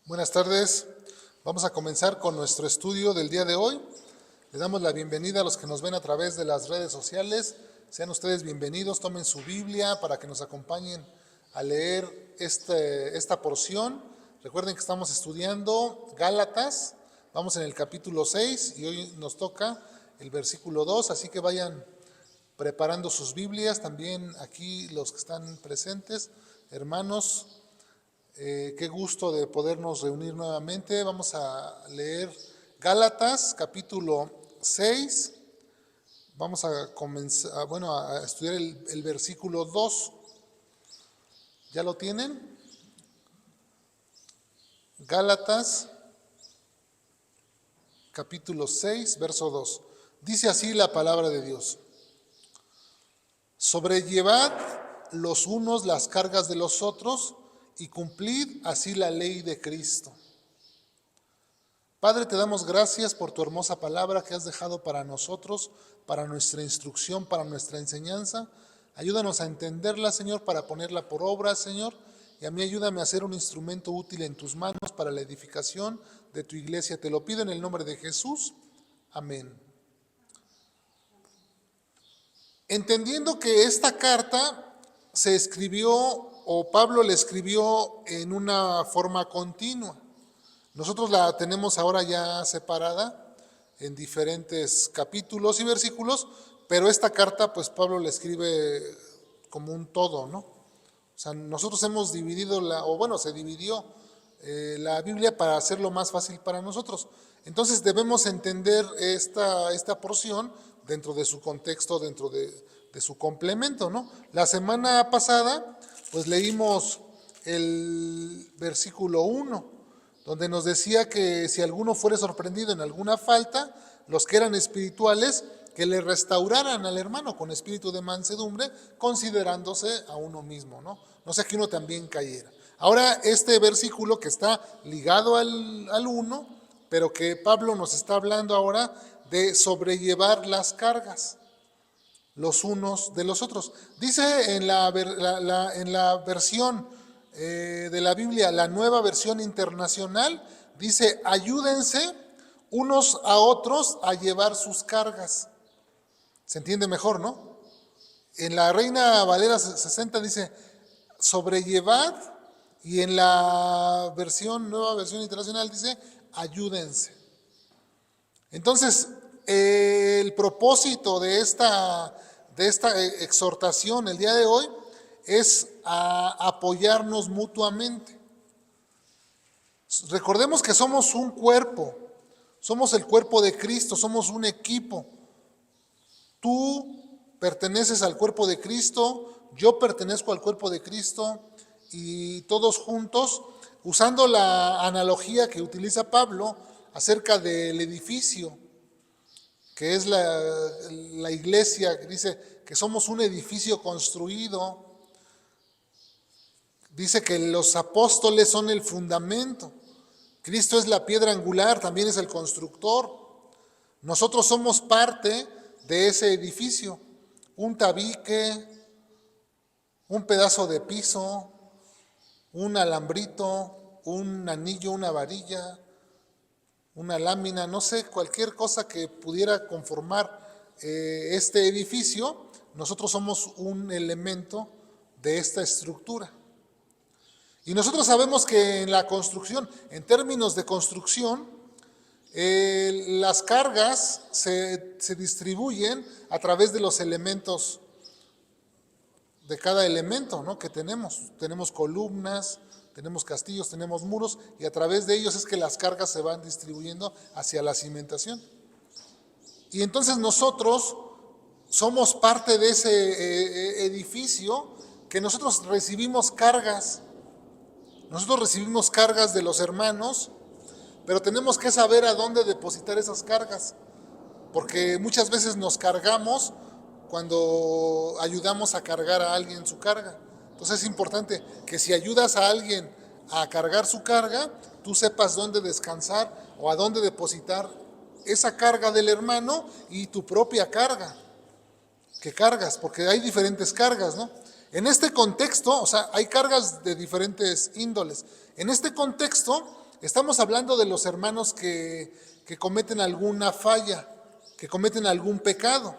Buenas tardes. Vamos a comenzar con nuestro estudio del día de hoy. Le damos la bienvenida a los que nos ven a través de las redes sociales. Sean ustedes bienvenidos, tomen su Biblia para que nos acompañen a leer esta porción. Recuerden que estamos estudiando Gálatas, vamos en el capítulo 6 y hoy nos toca el versículo 2, así que vayan preparando sus Biblias, también aquí los que están presentes, hermanos. Qué gusto de podernos reunir nuevamente. Vamos a leer Gálatas capítulo 6. Vamos a comenzar, a estudiar el versículo 2. ¿Ya lo tienen? Gálatas capítulo 6, verso 2. Dice así la palabra de Dios: sobrellevad los unos las cargas de los otros y cumplid así la ley de Cristo. Padre, te damos gracias por tu hermosa palabra que has dejado para nosotros, para nuestra instrucción, para nuestra enseñanza. Ayúdanos a entenderla, Señor, para ponerla por obra, Señor, y a mí ayúdame a ser un instrumento útil en tus manos para la edificación de tu iglesia. Te lo pido en el nombre de Jesús. Amén. Entendiendo que esta carta se escribió, o Pablo la escribió en una forma continua. Nosotros la tenemos ahora ya separada en diferentes capítulos y versículos, pero esta carta pues Pablo la escribe como un todo, ¿no? O sea, nosotros hemos dividido se dividió la Biblia para hacerlo más fácil para nosotros. Entonces debemos entender esta porción dentro de su contexto, dentro de su complemento, ¿no? La semana pasada pues leímos el versículo 1, donde nos decía que si alguno fuere sorprendido en alguna falta, los que eran espirituales, que le restauraran al hermano con espíritu de mansedumbre, considerándose a uno mismo, ¿no? No sea que uno también cayera. Ahora este versículo que está ligado al 1, pero que Pablo nos está hablando ahora de sobrellevar las cargas los unos de los otros. Dice en la versión de la Biblia, la Nueva Versión Internacional, dice: ayúdense unos a otros a llevar sus cargas. Se entiende mejor, ¿no? En la Reina Valera 60 dice sobrellevad, y en la Nueva Versión Internacional dice ayúdense. Entonces, el propósito de esta exhortación el día de hoy es a apoyarnos mutuamente. Recordemos que somos un cuerpo, somos el cuerpo de Cristo, somos un equipo. Tú perteneces al cuerpo de Cristo, yo pertenezco al cuerpo de Cristo, y todos juntos, usando la analogía que utiliza Pablo acerca del edificio, que es la iglesia, que dice que somos un edificio construido. Dice que los apóstoles son el fundamento, Cristo es la piedra angular, también es el constructor. Nosotros somos parte de ese edificio, un tabique, un pedazo de piso, un alambrito, un anillo, una varilla, una lámina, no sé, cualquier cosa que pudiera conformar este edificio. Nosotros somos un elemento de esta estructura. Y nosotros sabemos que en la construcción, en términos de construcción, las cargas se distribuyen a través de los elementos, de cada elemento, ¿no?, que tenemos. Tenemos columnas, tenemos castillos, tenemos muros, y a través de ellos es que las cargas se van distribuyendo hacia la cimentación. Y entonces nosotros somos parte de ese edificio, que nosotros recibimos cargas. Nosotros recibimos cargas de los hermanos, pero tenemos que saber a dónde depositar esas cargas, porque muchas veces nos cargamos cuando ayudamos a cargar a alguien su carga. Entonces es importante que si ayudas a alguien a cargar su carga, tú sepas dónde descansar o a dónde depositar esa carga del hermano y tu propia carga que cargas, porque hay diferentes cargas, ¿no? En este contexto, o sea, hay cargas de diferentes índoles. En este contexto, estamos hablando de los hermanos que cometen alguna falla, que cometen algún pecado.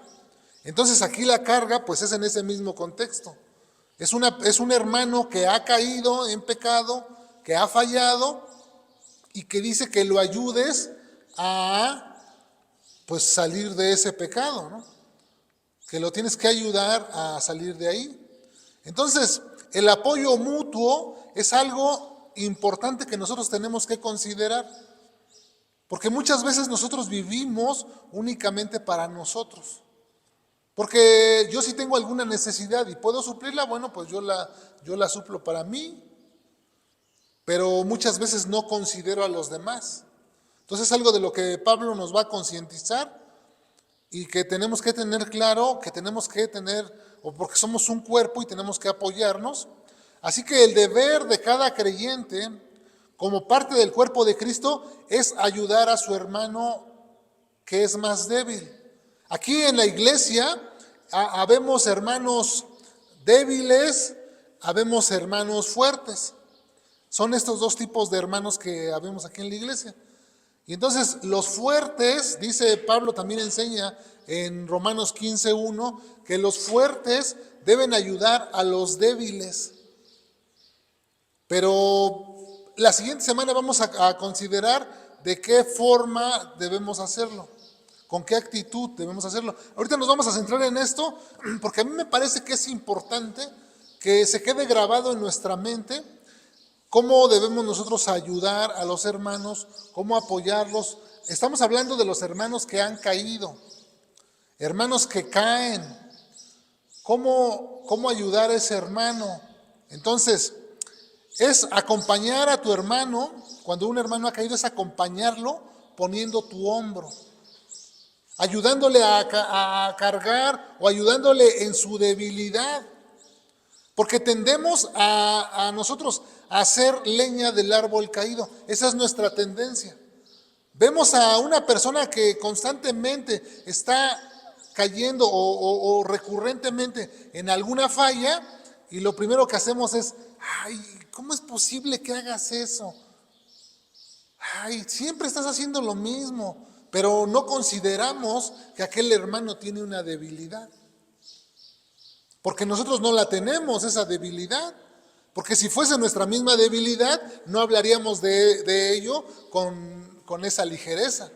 Entonces aquí la carga pues es en ese mismo contexto. Es un hermano que ha caído en pecado, que ha fallado y que dice que lo ayudes a pues salir de ese pecado, ¿no? Que lo tienes que ayudar a salir de ahí. Entonces, el apoyo mutuo es algo importante que nosotros tenemos que considerar, porque muchas veces nosotros vivimos únicamente para nosotros. Porque yo si tengo alguna necesidad y puedo suplirla, bueno, pues yo la suplo para mí, pero muchas veces no considero a los demás. Entonces es algo de lo que Pablo nos va a concientizar y que tenemos que tener claro, que tenemos que tener, o porque somos un cuerpo y tenemos que apoyarnos. Así que el deber de cada creyente, como parte del cuerpo de Cristo, es ayudar a su hermano que es más débil. Aquí en la iglesia habemos hermanos débiles, habemos hermanos fuertes. Son estos dos tipos de hermanos que habemos aquí en la iglesia. Y entonces los fuertes, dice Pablo, también enseña en Romanos 15:1, que los fuertes deben ayudar a los débiles. Pero la siguiente semana vamos a considerar de qué forma debemos hacerlo, con qué actitud debemos hacerlo. Ahorita nos vamos a centrar en esto porque a mí me parece que es importante que se quede grabado en nuestra mente cómo debemos nosotros ayudar a los hermanos, cómo apoyarlos. Estamos hablando de los hermanos que han caído, hermanos que caen. ¿Cómo ayudar a ese hermano? Entonces, es acompañar a tu hermano. Cuando un hermano ha caído, es acompañarlo poniendo tu hombro, ayudándole a cargar o ayudándole en su debilidad. Porque tendemos a nosotros a hacer leña del árbol caído. Esa es nuestra tendencia. Vemos a una persona que constantemente está cayendo o recurrentemente en alguna falla y lo primero que hacemos es, ay, ¿cómo es posible que hagas eso? Ay, siempre estás haciendo lo mismo, pero no consideramos que aquel hermano tiene una debilidad. Porque nosotros no la tenemos, esa debilidad. Porque si fuese nuestra misma debilidad, no hablaríamos de ello con esa ligereza.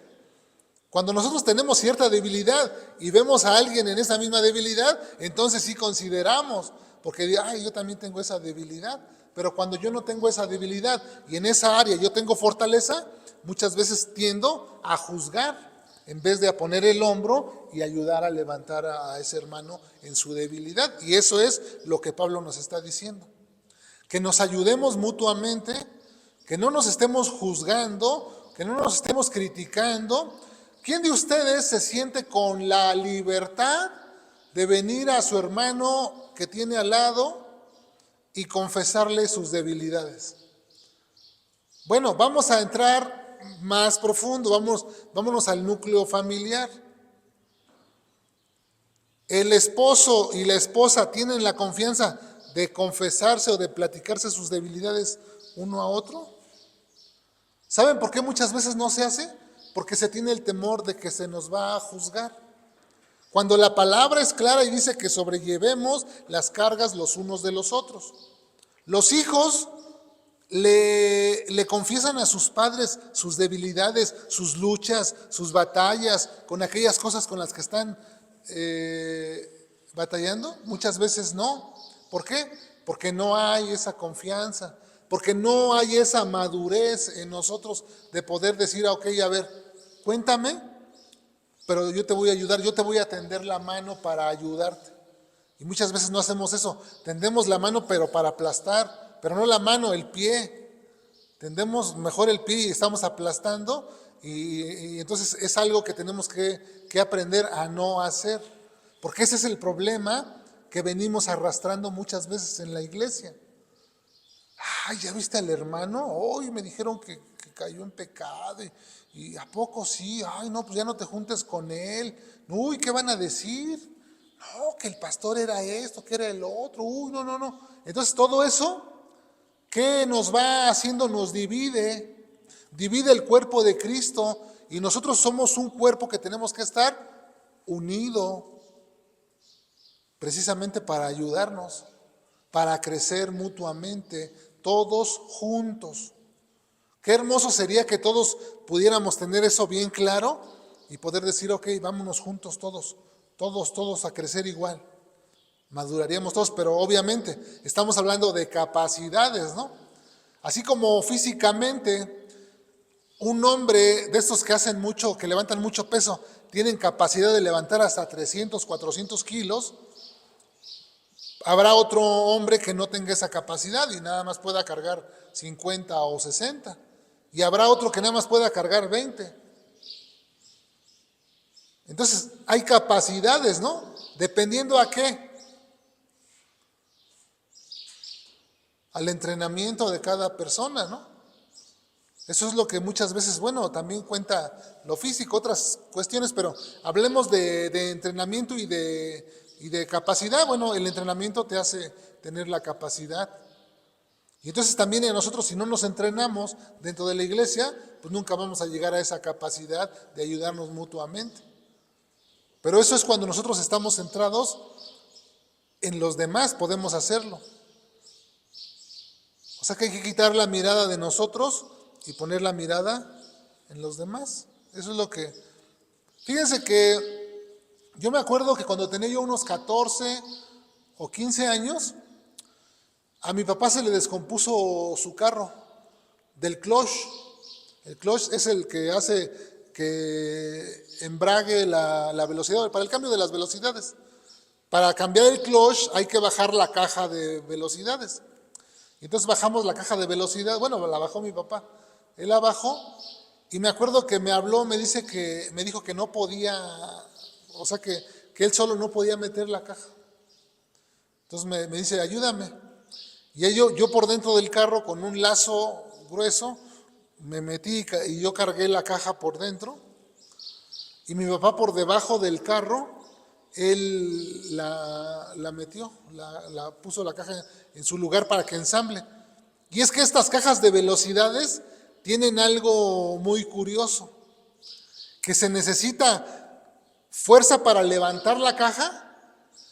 Cuando nosotros tenemos cierta debilidad y vemos a alguien en esa misma debilidad, entonces sí consideramos, porque ay, yo también tengo esa debilidad. Pero cuando yo no tengo esa debilidad y en esa área yo tengo fortaleza, muchas veces tiendo a juzgar en vez de a poner el hombro y ayudar a levantar a ese hermano en su debilidad. Y eso es lo que Pablo nos está diciendo. Que nos ayudemos mutuamente, que no nos estemos juzgando, que no nos estemos criticando. ¿Quién de ustedes se siente con la libertad de venir a su hermano que tiene al lado y confesarle sus debilidades? Bueno, vamos a entrar más profundo, vámonos al núcleo familiar. El esposo y la esposa tienen la confianza de confesarse o de platicarse sus debilidades uno a otro. ¿Saben por qué muchas veces no se hace? Porque se tiene el temor de que se nos va a juzgar. Cuando la palabra es clara y dice que sobrellevemos las cargas los unos de los otros. Los hijos le confiesan a sus padres sus debilidades, sus luchas, sus batallas, con aquellas cosas con las que están batallando. Muchas veces no. ¿Por qué? Porque no hay esa confianza, porque no hay esa madurez en nosotros de poder decir, ok, a ver, cuéntame, pero yo te voy a ayudar, yo te voy a tender la mano para ayudarte. Y muchas veces no hacemos eso, tendemos la mano pero para aplastar, pero no la mano, el pie. Tendemos mejor el pie y estamos aplastando y entonces es algo que tenemos que aprender a no hacer. Porque ese es el problema que venimos arrastrando muchas veces en la iglesia. Ay, ¿ya viste al hermano? Hoy me dijeron que cayó en pecado y ¿a poco sí? Ay, no, pues ya no te juntes con él. Uy, ¿qué van a decir? No, que el pastor era esto, que era el otro. Uy, no. Entonces todo eso, ¿qué nos va haciendo? Nos divide. Divide el cuerpo de Cristo y nosotros somos un cuerpo que tenemos que estar unido precisamente para ayudarnos, para crecer mutuamente, todos juntos. Qué hermoso sería que todos pudiéramos tener eso bien claro y poder decir, ok, vámonos juntos todos a crecer igual. Maduraríamos todos, pero obviamente estamos hablando de capacidades, ¿no? Así como físicamente un hombre de estos que hacen mucho, que levantan mucho peso, tienen capacidad de levantar hasta 300, 400 kilos, habrá otro hombre que no tenga esa capacidad y nada más pueda cargar 50 o 60. Y habrá otro que nada más pueda cargar 20. Entonces, hay capacidades, ¿no? Dependiendo a qué. Al entrenamiento de cada persona, ¿no? Eso es lo que muchas veces, bueno, también cuenta lo físico, otras cuestiones, pero hablemos de entrenamiento y de capacidad. Bueno, el entrenamiento te hace tener la capacidad. Y entonces también nosotros, si no nos entrenamos dentro de la iglesia, pues nunca vamos a llegar a esa capacidad de ayudarnos mutuamente. Pero eso es cuando nosotros estamos centrados en los demás, podemos hacerlo. O sea que hay que quitar la mirada de nosotros y poner la mirada en los demás. Eso es lo que... Fíjense que yo me acuerdo que cuando tenía yo unos 14 o 15 años, a mi papá se le descompuso su carro del clutch. El clutch es el que hace que embrague la velocidad, para el cambio de las velocidades. Para cambiar el clutch hay que bajar la caja de velocidades. Entonces bajamos la caja de velocidad, bueno, la bajó mi papá. Él la bajó y me acuerdo que me habló, me dijo que no podía, o sea que él solo no podía meter la caja. Entonces me dice, ayúdame. Y yo por dentro del carro con un lazo grueso me metí y yo cargué la caja por dentro. Y mi papá por debajo del carro, él la metió, la puso la caja en su lugar para que ensamble. Y es que estas cajas de velocidades tienen algo muy curioso, que se necesita fuerza para levantar la caja,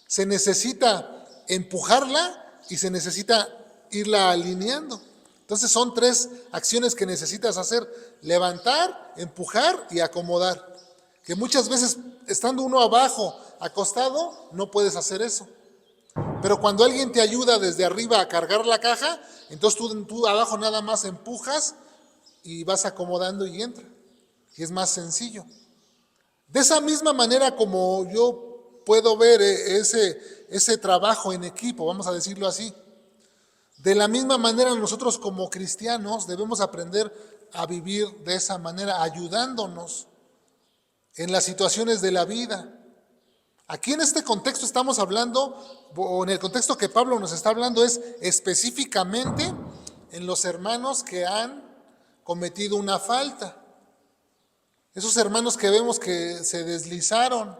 se necesita empujarla y se necesita irla alineando. Entonces son 3 acciones que necesitas hacer: levantar, empujar y acomodar. Que muchas veces estando uno abajo, acostado, no puedes hacer eso. Pero cuando alguien te ayuda desde arriba a cargar la caja, entonces tú abajo nada más empujas y vas acomodando y entra. Y es más sencillo. De esa misma manera como yo puedo ver ese trabajo en equipo, vamos a decirlo así, de la misma manera nosotros como cristianos debemos aprender a vivir de esa manera, ayudándonos en las situaciones de la vida. Aquí en este contexto estamos hablando, o en el contexto que Pablo nos está hablando, es específicamente en los hermanos que han cometido una falta. Esos hermanos que vemos que se deslizaron,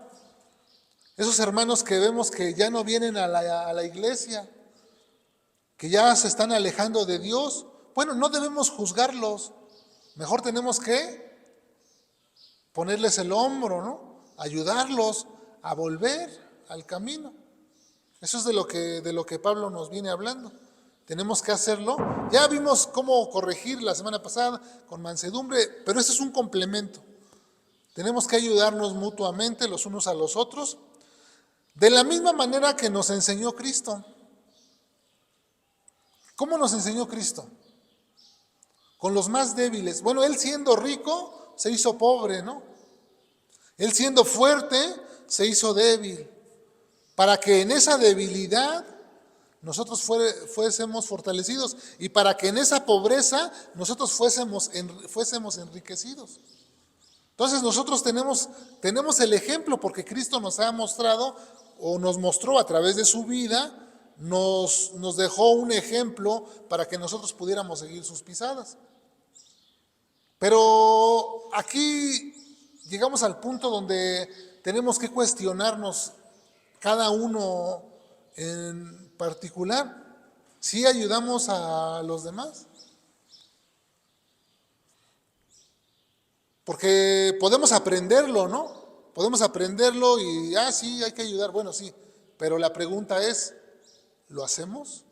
esos hermanos que vemos que ya no vienen a la iglesia, que ya se están alejando de Dios. Bueno, no debemos juzgarlos, mejor tenemos que ponerles el hombro, ¿no? Ayudarlos a volver al camino. Eso es de lo que Pablo nos viene hablando. Tenemos que hacerlo. Ya vimos cómo corregir la semana pasada con mansedumbre, pero eso es un complemento. Tenemos que ayudarnos mutuamente los unos a los otros, de la misma manera que nos enseñó Cristo. ¿Cómo nos enseñó Cristo? Con los más débiles. Bueno, Él siendo rico se hizo pobre, ¿no? Él siendo fuerte se hizo débil, para que en esa debilidad nosotros fuésemos fortalecidos y para que en esa pobreza nosotros fuésemos enriquecidos. Entonces nosotros tenemos el ejemplo, porque Cristo nos ha mostrado o nos mostró a través de su vida, nos dejó un ejemplo para que nosotros pudiéramos seguir sus pisadas. Pero aquí llegamos al punto donde tenemos que cuestionarnos cada uno en particular, ¿sí ayudamos a los demás? Porque podemos aprenderlo, ¿no? Podemos aprenderlo y, sí, hay que ayudar. Bueno, sí, pero la pregunta es, ¿lo hacemos?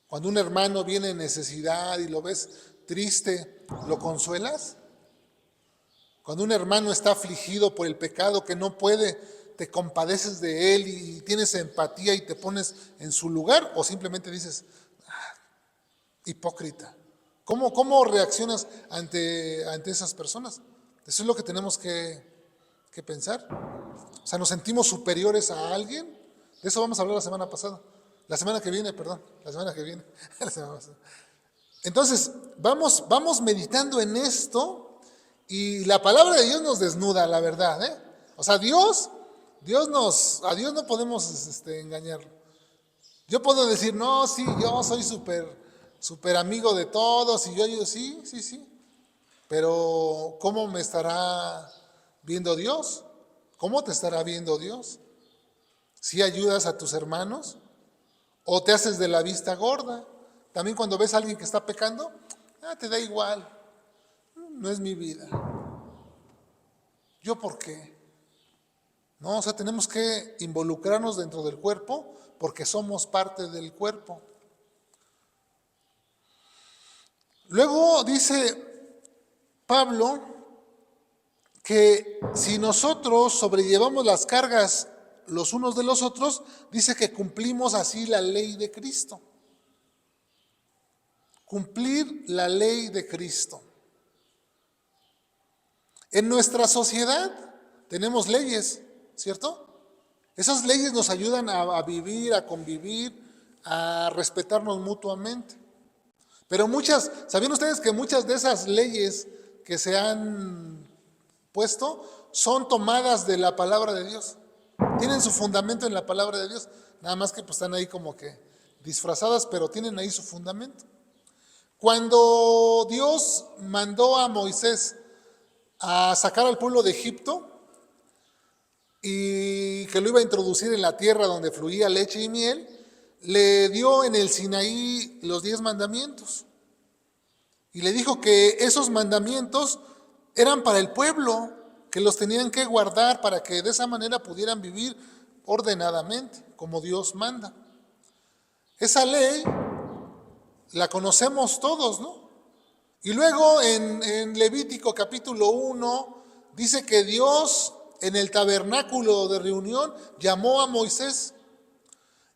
Cuando un hermano viene en necesidad y lo ves triste, ¿lo consuelas? Cuando un hermano está afligido por el pecado que no puede, ¿te compadeces de él y tienes empatía y te pones en su lugar? ¿O simplemente dices, hipócrita? ¿Cómo reaccionas ante esas personas? Eso es lo que tenemos que pensar. O sea, ¿nos sentimos superiores a alguien? De eso vamos a hablar la semana pasada. La semana que viene, perdón. La semana que viene. La semana pasada. Entonces, vamos meditando en esto y la palabra de Dios nos desnuda, la verdad, ¿eh? O sea, a Dios no podemos engañarlo. Yo puedo decir, no, sí, yo soy súper amigo de todos y yo sí. Pero ¿cómo me estará viendo Dios? ¿Cómo te estará viendo Dios? ¿Sí ayudas a tus hermanos? ¿O te haces de la vista gorda? También cuando ves a alguien que está pecando, te da igual, no es mi vida. ¿Yo por qué? No, o sea, tenemos que involucrarnos dentro del cuerpo porque somos parte del cuerpo. Luego dice Pablo que si nosotros sobrellevamos las cargas los unos de los otros, dice que cumplimos así la ley de Cristo. Cumplir la ley de Cristo. En nuestra sociedad tenemos leyes, ¿cierto? Esas leyes nos ayudan a vivir, a convivir, a respetarnos mutuamente. Pero ¿sabían ustedes que muchas de esas leyes que se han puesto son tomadas de la palabra de Dios? Tienen su fundamento en la palabra de Dios, nada más que pues están ahí como que disfrazadas, pero tienen ahí su fundamento. Cuando Dios mandó a Moisés a sacar al pueblo de Egipto y que lo iba a introducir en la tierra donde fluía leche y miel, le dio en el Sinaí los 10 mandamientos y le dijo que esos mandamientos eran para el pueblo, que los tenían que guardar para que de esa manera pudieran vivir ordenadamente, como Dios manda. Esa ley la conocemos todos, ¿no? Y luego en Levítico capítulo 1 dice que Dios en el tabernáculo de reunión llamó a Moisés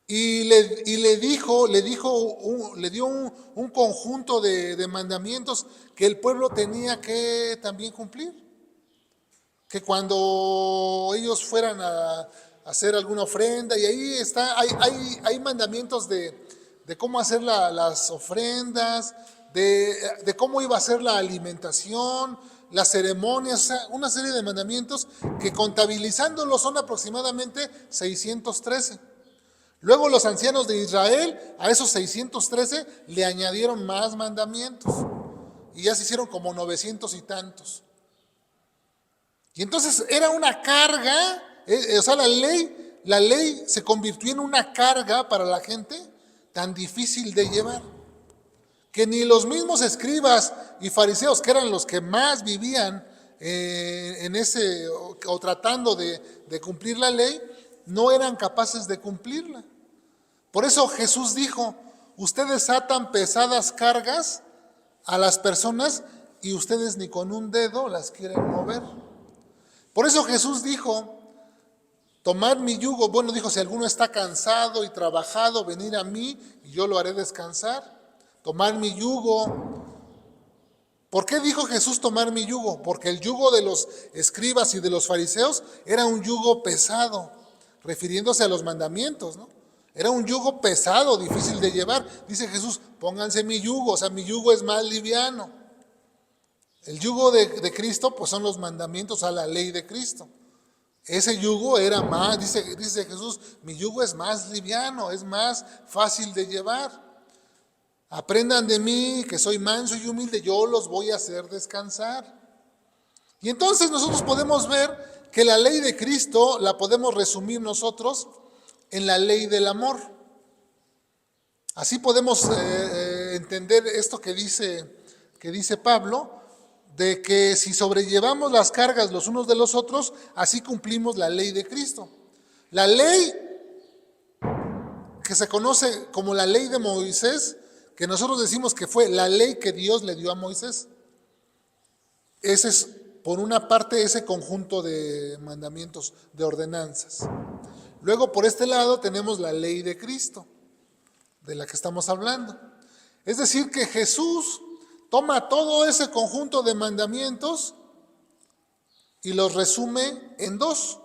y le dio un conjunto de mandamientos que el pueblo tenía que también cumplir. Que cuando ellos fueran a hacer alguna ofrenda, y ahí hay mandamientos de cómo hacer las ofrendas, de cómo iba a ser la alimentación, las ceremonias, o sea, una serie de mandamientos que contabilizándolos son aproximadamente 613. Luego los ancianos de Israel a esos 613 le añadieron más mandamientos y ya se hicieron como 900 y tantos. Y entonces era una carga, o sea, la ley se convirtió en una carga para la gente tan difícil de llevar, que ni los mismos escribas y fariseos, que eran los que más vivían en ese, o tratando de cumplir la ley, no eran capaces de cumplirla. Por eso Jesús dijo, ustedes atan pesadas cargas a las personas y ustedes ni con un dedo las quieren mover. Por eso Jesús dijo, tomad mi yugo. Bueno, dijo, si alguno está cansado y trabajado, venid a mí y yo lo haré descansar. Tomad mi yugo. ¿Por qué dijo Jesús tomar mi yugo? Porque el yugo de los escribas y de los fariseos era un yugo pesado, refiriéndose a los mandamientos, ¿no? Era un yugo pesado, difícil de llevar. Dice Jesús, pónganse mi yugo, o sea, mi yugo es más liviano. El yugo de Cristo, pues son los mandamientos a la ley de Cristo. Ese yugo era más, dice Jesús, mi yugo es más liviano, es más fácil de llevar. Aprendan de mí, que soy manso y humilde, yo los voy a hacer descansar. Y entonces nosotros podemos ver que la ley de Cristo la podemos resumir nosotros en la ley del amor. Así podemos entender esto que dice Pablo. de que si sobrellevamos las cargas los unos de los otros, así cumplimos la ley de Cristo. La ley que se conoce como la ley de Moisés, que nosotros decimos que fue la ley que Dios le dio a Moisés, ese es, por una parte, ese conjunto de mandamientos, de ordenanzas. Luego, por este lado, tenemos la ley de Cristo, de la que estamos hablando. Es decir, que Jesús toma todo ese conjunto de mandamientos y los resume en dos.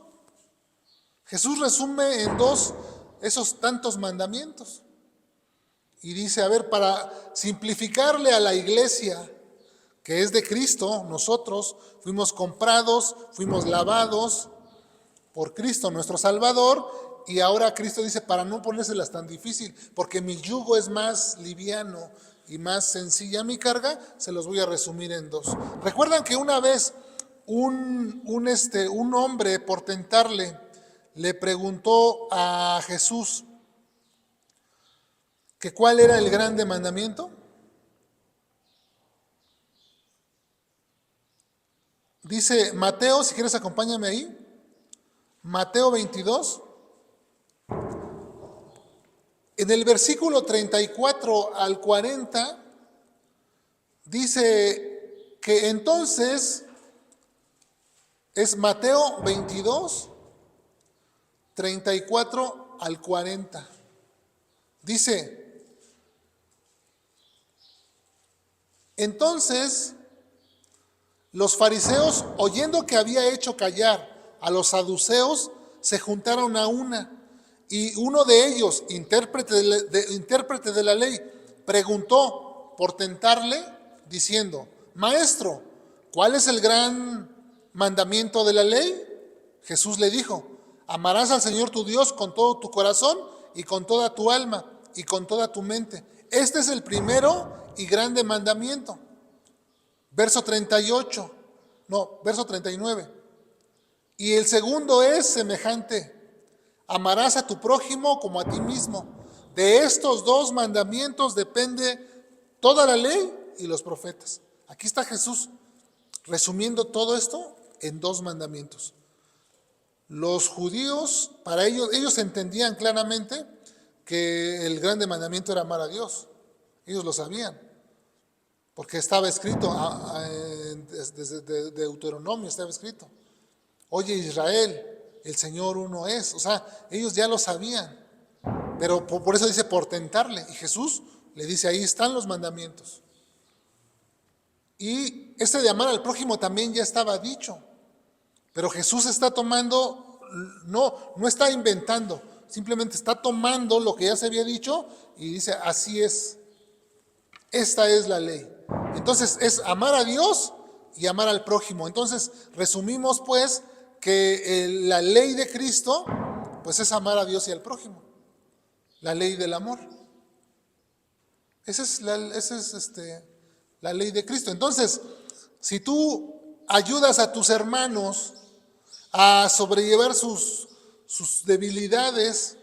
Jesús resume en dos esos tantos mandamientos. Y dice, a ver, para simplificarle a la iglesia, que es de Cristo, nosotros fuimos comprados, fuimos lavados por Cristo, nuestro Salvador, y ahora Cristo dice, para no ponérselas tan difícil, porque mi yugo es más liviano y más sencilla mi carga, se los voy a resumir en dos. ¿Recuerdan que una vez un hombre, por tentarle, le preguntó a Jesús que cuál era el grande mandamiento? Dice Mateo, si quieres acompáñame ahí, Mateo 22, en el versículo 34 al 40, dice que entonces, es Mateo 22, 34 al 40. Dice, entonces los fariseos, oyendo que había hecho callar a los saduceos, se juntaron a una, y uno de ellos, intérprete de la ley, preguntó por tentarle, diciendo, Maestro, ¿cuál es el gran mandamiento de la ley? Jesús le dijo, amarás al Señor tu Dios con todo tu corazón y con toda tu alma y con toda tu mente. Este es el primero y grande mandamiento. Verso 39. Y el segundo es semejante, amarás a tu prójimo como a ti mismo. De estos dos mandamientos depende toda la ley y los profetas. Aquí está Jesús resumiendo todo esto en dos mandamientos. Los judíos, para ellos entendían claramente que el grande mandamiento era amar a Dios. Ellos lo sabían, porque estaba escrito, desde Deuteronomio estaba escrito. Oye Israel, el Señor uno es. O sea, ellos ya lo sabían, pero por eso dice por tentarle. Y Jesús le dice, ahí están los mandamientos. Y este de amar al prójimo también ya estaba dicho. Pero Jesús está tomando, no está inventando, simplemente está tomando lo que ya se había dicho y dice, así es, esta es la ley. Entonces es amar a Dios y amar al prójimo. Entonces resumimos pues que la ley de Cristo pues es amar a Dios y al prójimo, la ley del amor. Esa es la ley de Cristo. Entonces, si tú ayudas a tus hermanos a sobrellevar sus debilidades,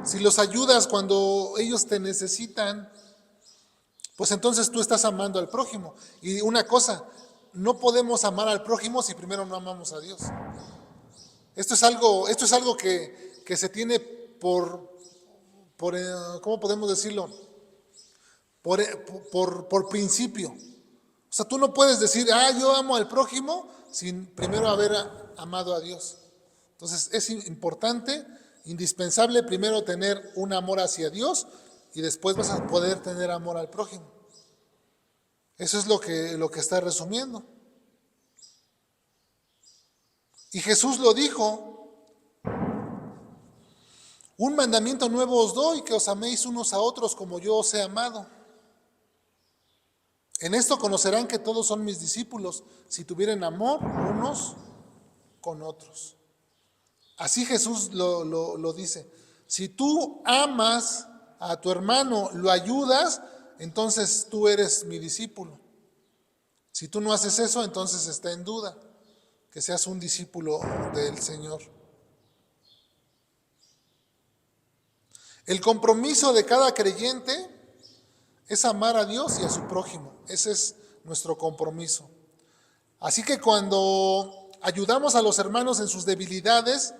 si los ayudas cuando ellos te necesitan, pues entonces tú estás amando al prójimo. Y una cosa, no podemos amar al prójimo si primero no amamos a Dios. Esto es algo que se tiene por ¿cómo podemos decirlo? Por principio. O sea, tú no puedes decir, yo amo al prójimo sin primero haber amado a Dios. Entonces es importante, indispensable primero tener un amor hacia Dios y después vas a poder tener amor al prójimo. Eso es lo que está resumiendo. Y Jesús lo dijo, un mandamiento nuevo os doy, que os améis unos a otros como yo os he amado. En esto conocerán que todos son mis discípulos, si tuvieren amor unos con otros. Así Jesús lo dice. Si tú amas a tu hermano, lo ayudas, entonces tú eres mi discípulo. Si tú no haces eso, entonces está en duda que seas un discípulo del Señor. El compromiso de cada creyente es amar a Dios y a su prójimo. Ese es nuestro compromiso. Así que cuando ayudamos a los hermanos en sus debilidades,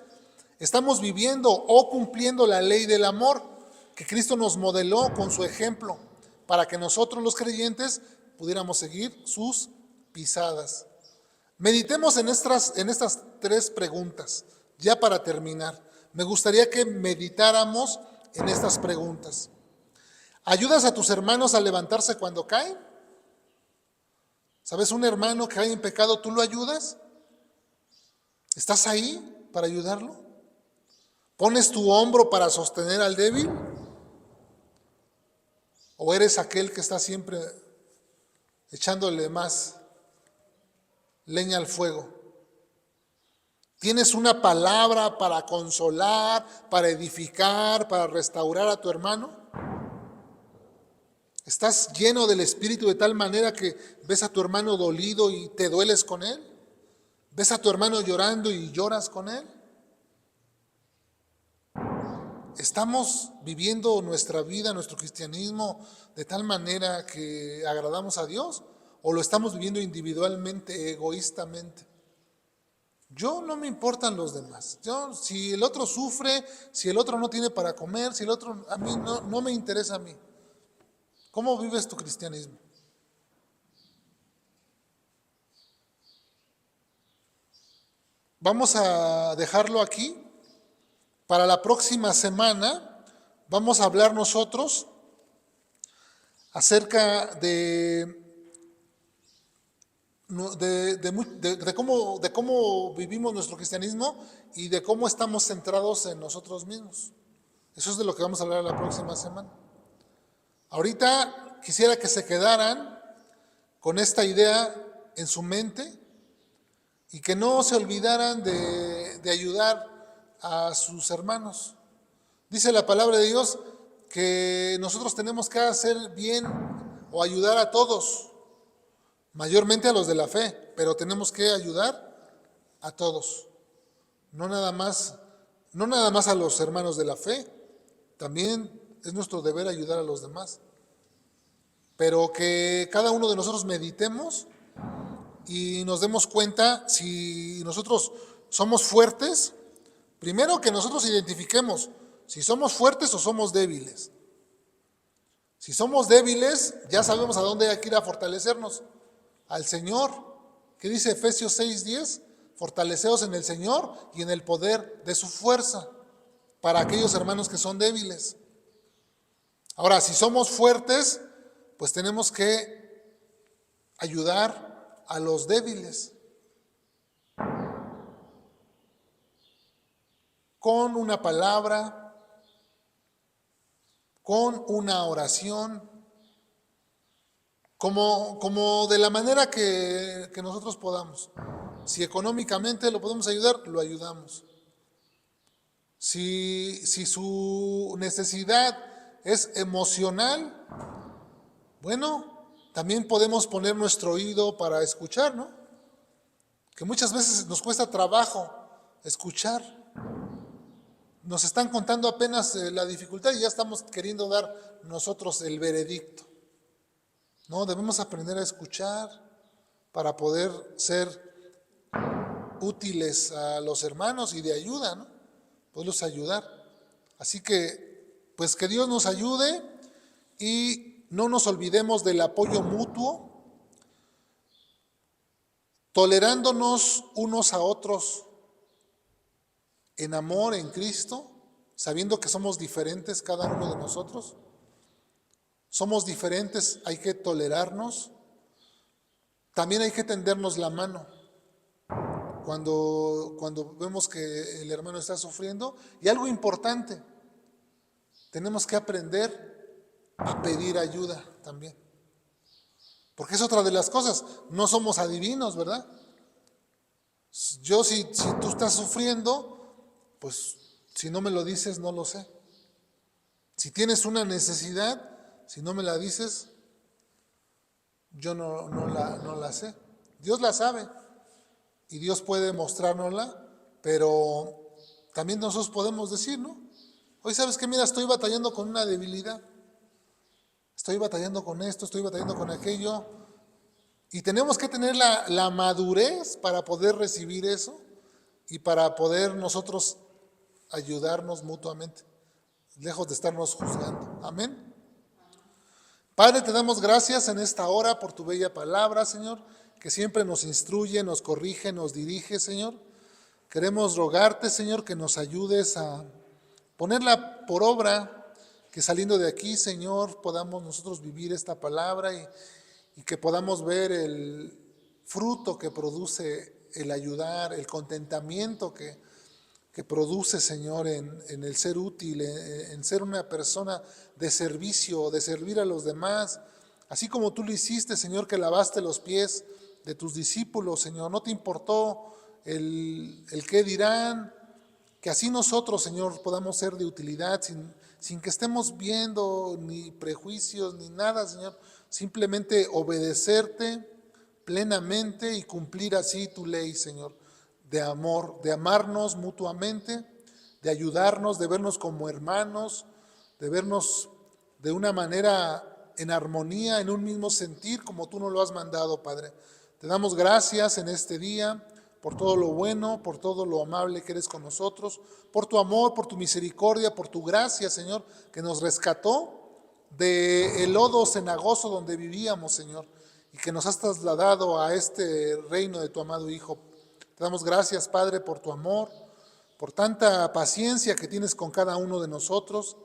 estamos viviendo o cumpliendo la ley del amor que Cristo nos modeló con su ejemplo para que nosotros los creyentes pudiéramos seguir sus pisadas. Meditemos en estas 3 preguntas, ya para terminar. Me gustaría que meditáramos en estas preguntas. ¿Ayudas a tus hermanos a levantarse cuando caen? ¿Sabes? Un hermano que cae en pecado, ¿tú lo ayudas? ¿Estás ahí para ayudarlo? ¿Pones tu hombro para sostener al débil? ¿O eres aquel que está siempre echándole más leña al fuego? ¿Tienes una palabra para consolar, para edificar, para restaurar a tu hermano? ¿Estás lleno del Espíritu de tal manera que ves a tu hermano dolido y te dueles con él? ¿Ves a tu hermano llorando y lloras con él? ¿Estamos viviendo nuestra vida, nuestro cristianismo de tal manera que agradamos a Dios? ¿O lo estamos viviendo individualmente, egoístamente? Yo no me importan los demás. Si el otro sufre, si el otro no tiene para comer, si el otro, a mí no me interesa a mí. ¿Cómo vives tu cristianismo? Vamos a dejarlo aquí. Para la próxima semana vamos a hablar nosotros acerca de cómo vivimos nuestro cristianismo y de cómo estamos centrados en nosotros mismos. Eso es de lo que vamos a hablar la próxima semana. Ahorita quisiera que se quedaran con esta idea en su mente y que no se olvidaran de ayudar a sus hermanos. Dice la palabra de Dios que nosotros tenemos que hacer bien o ayudar a todos, mayormente a los de la fe, pero tenemos que ayudar a todos, no nada más a los hermanos de la fe, también es nuestro deber ayudar a los demás, pero que cada uno de nosotros meditemos y nos demos cuenta si nosotros somos fuertes. Primero que nosotros identifiquemos si somos fuertes o somos débiles. Si somos débiles, ya sabemos a dónde hay que ir a fortalecernos. Al Señor. ¿Qué dice Efesios 6:10? Fortaleceos en el Señor y en el poder de su fuerza. Para aquellos hermanos que son débiles. Ahora, si somos fuertes, pues tenemos que ayudar a los débiles. Con una palabra, con una oración, como de la manera que nosotros podamos. Si económicamente lo podemos ayudar, lo ayudamos. Si su necesidad es emocional, bueno, también podemos poner nuestro oído para escuchar, ¿no? Que muchas veces nos cuesta trabajo escuchar. Nos están contando apenas la dificultad y ya estamos queriendo dar nosotros el veredicto. No, debemos aprender a escuchar para poder ser útiles a los hermanos y de ayuda, ¿no? Poderlos ayudar. Así que, pues que Dios nos ayude y no nos olvidemos del apoyo mutuo, tolerándonos unos a otros en amor en Cristo, sabiendo que somos diferentes cada uno de nosotros. Somos diferentes, hay que tolerarnos. También hay que tendernos la mano cuando vemos que el hermano está sufriendo. Y algo importante, tenemos que aprender a pedir ayuda también. Porque es otra de las cosas, no somos adivinos, ¿verdad? Si tú estás sufriendo, pues si no me lo dices, no lo sé. Si tienes una necesidad, si no me la dices, yo no la sé. Dios la sabe y Dios puede mostrárnosla, pero también nosotros podemos decir, ¿no? Hoy sabes que, mira, estoy batallando con una debilidad. Estoy batallando con esto, estoy batallando con aquello. Y tenemos que tener la madurez para poder recibir eso y para poder nosotros ayudarnos mutuamente, lejos de estarnos juzgando. Amén. Padre, te damos gracias en esta hora por tu bella palabra, Señor, que siempre nos instruye, nos corrige, nos dirige, Señor. Queremos rogarte, Señor, que nos ayudes a ponerla por obra, que saliendo de aquí, Señor, podamos nosotros vivir esta palabra y que podamos ver el fruto que produce el ayudar, el contentamiento que produce, Señor, en el ser útil, en ser una persona de servicio, de servir a los demás, así como tú lo hiciste, Señor, que lavaste los pies de tus discípulos, Señor. No te importó el qué dirán, que así nosotros, Señor, podamos ser de utilidad sin que estemos viendo ni prejuicios ni nada, Señor. Simplemente obedecerte plenamente y cumplir así tu ley, Señor, de amor, de amarnos mutuamente, de ayudarnos, de vernos como hermanos, de vernos de una manera en armonía, en un mismo sentir, como tú nos lo has mandado, Padre. Te damos gracias en este día por todo lo bueno, por todo lo amable que eres con nosotros, por tu amor, por tu misericordia, por tu gracia, Señor, que nos rescató del lodo cenagoso donde vivíamos, Señor, y que nos has trasladado a este reino de tu amado Hijo. Te damos gracias, Padre, por tu amor, por tanta paciencia que tienes con cada uno de nosotros.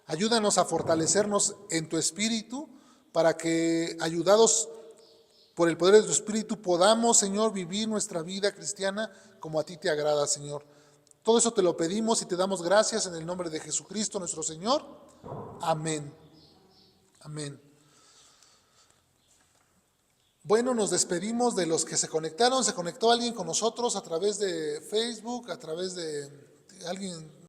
Ayúdanos a fortalecernos en tu espíritu para que, ayudados por el poder de tu espíritu, podamos, Señor, vivir nuestra vida cristiana como a ti te agrada, Señor. Todo eso te lo pedimos y te damos gracias en el nombre de Jesucristo, nuestro Señor. Amén. Amén. Bueno, nos despedimos de los que se conectaron. Se conectó alguien con nosotros a través de Facebook, a través de alguien